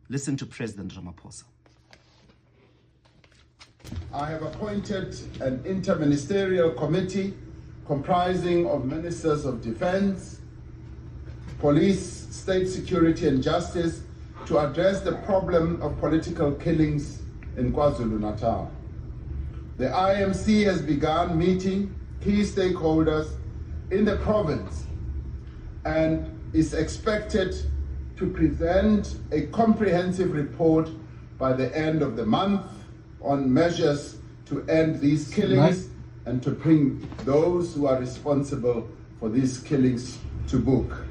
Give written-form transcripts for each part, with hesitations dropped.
Listen to President Ramaphosa. I have appointed an interministerial committee comprising of Ministers of Defense, Police, State Security and Justice to address the problem of political killings in KwaZulu-Natal. The IMC has begun meeting key stakeholders in the province and is expected to present a comprehensive report by the end of the month on measures to end these killings and to bring those who are responsible for these killings to book.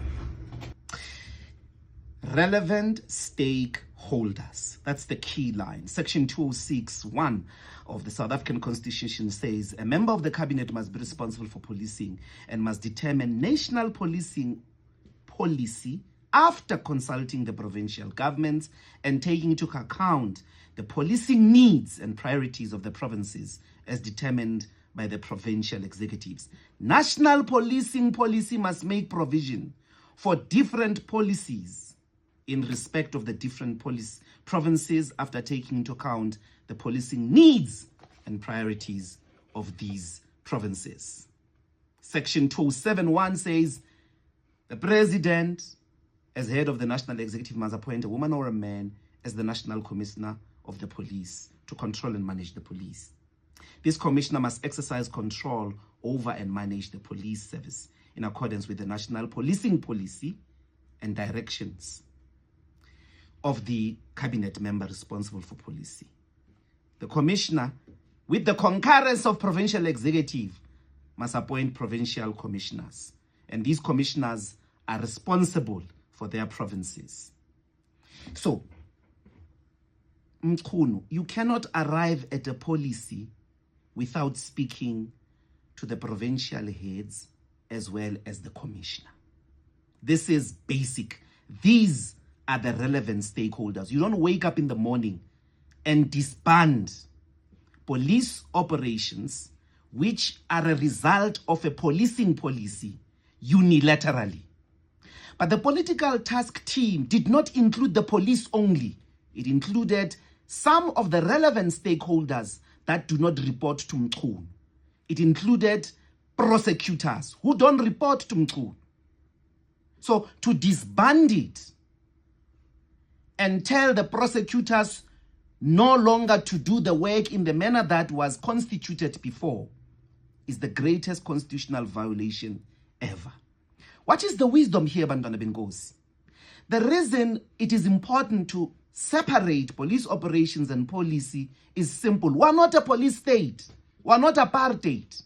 Relevant stakeholders. That's the key line. Section 206(1) of the South African Constitution says a member of the cabinet must be responsible for policing and must determine national policing policy after consulting the provincial governments and taking into account the policing needs and priorities of the provinces as determined by the provincial executives. National policing policy must make provision for different policies in respect of the different provinces after taking into account the policing needs and priorities of these provinces. Section 207(1) says the president, as head of the national executive, must appoint a woman or a man as the national commissioner of the police to control and manage the police. This commissioner must exercise control over and manage the police service in accordance with the national policing policy and directions of the cabinet member responsible for policy. The commissioner, with the concurrence of provincial executive, must appoint provincial commissioners, and these commissioners are responsible for their provinces. So, Mkhunu, you cannot arrive at a policy without speaking to the provincial heads as well as the commissioner. This is basic. These are the relevant stakeholders. You don't wake up in the morning and disband police operations which are a result of a policing policy unilaterally. But the political task team did not include the police only. It included some of the relevant stakeholders that do not report to Mkhunu. It included prosecutors who don't report to Mkhunu. So to disband it and tell the prosecutors no longer to do the work in the manner that was constituted before is the greatest constitutional violation ever. What is the wisdom here, Bantwana Benkosi? The reason it is important to separate police operations and policy is simple. We're not a police state. We're not apartheid.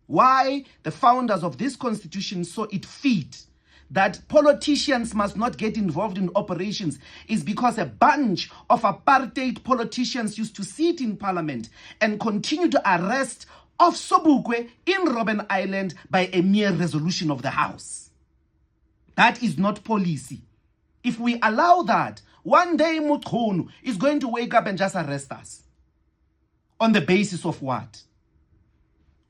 Why the founders of this constitution saw it fit that politicians must not get involved in operations is because a bunch of apartheid politicians used to sit in parliament and continue to arrest of Sobukwe in Robben Island by a mere resolution of the House. That is not policy. If we allow that, one day Mkhunu is going to wake up and just arrest us. On the basis of what?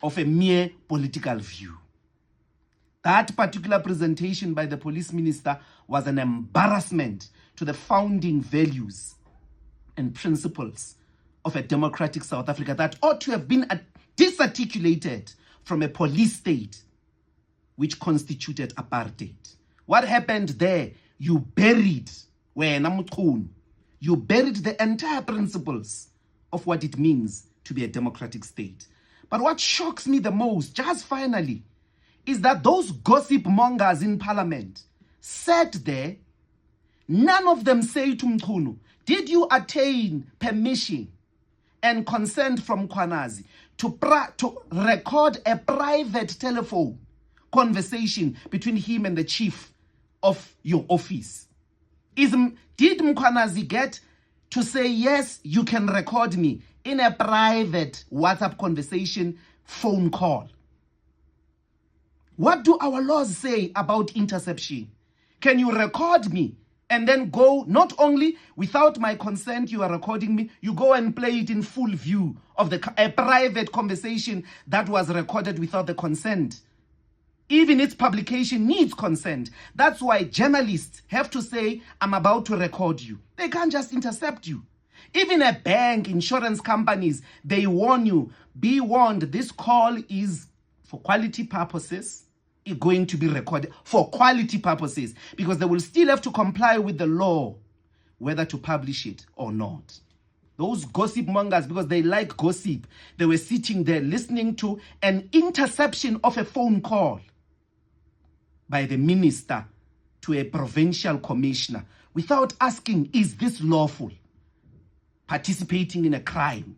Of a mere political view. That particular presentation by the police minister was an embarrassment to the founding values and principles of a democratic South Africa that ought to have been disarticulated from a police state which constituted apartheid. What happened there? You buried, you buried the entire principles of what it means to be a democratic state. But what shocks me the most, just finally, is that those gossip mongers in parliament sat there, none of them say to Mkhunu, did you attain permission and consent from Kwanazi to record a private telephone conversation between him and the chief of your office? Did Mkwanazi get to say, yes, you can record me in a private WhatsApp conversation phone call? What do our laws say about interception? Can you record me and then go, not only without my consent you are recording me, you go and play it in full view of a private conversation that was recorded without the consent Even its publication needs consent. That's why journalists have to say, I'm about to record you. They can't just intercept you. Even a bank, insurance companies, they warn you, be warned, this call is for quality purposes, it's going to be recorded for quality purposes, because they will still have to comply with the law, whether to publish it or not. Those gossip mongers, because they like gossip, they were sitting there listening to an interception of a phone call by the minister to a provincial commissioner without asking, is this lawful? Participating in a crime.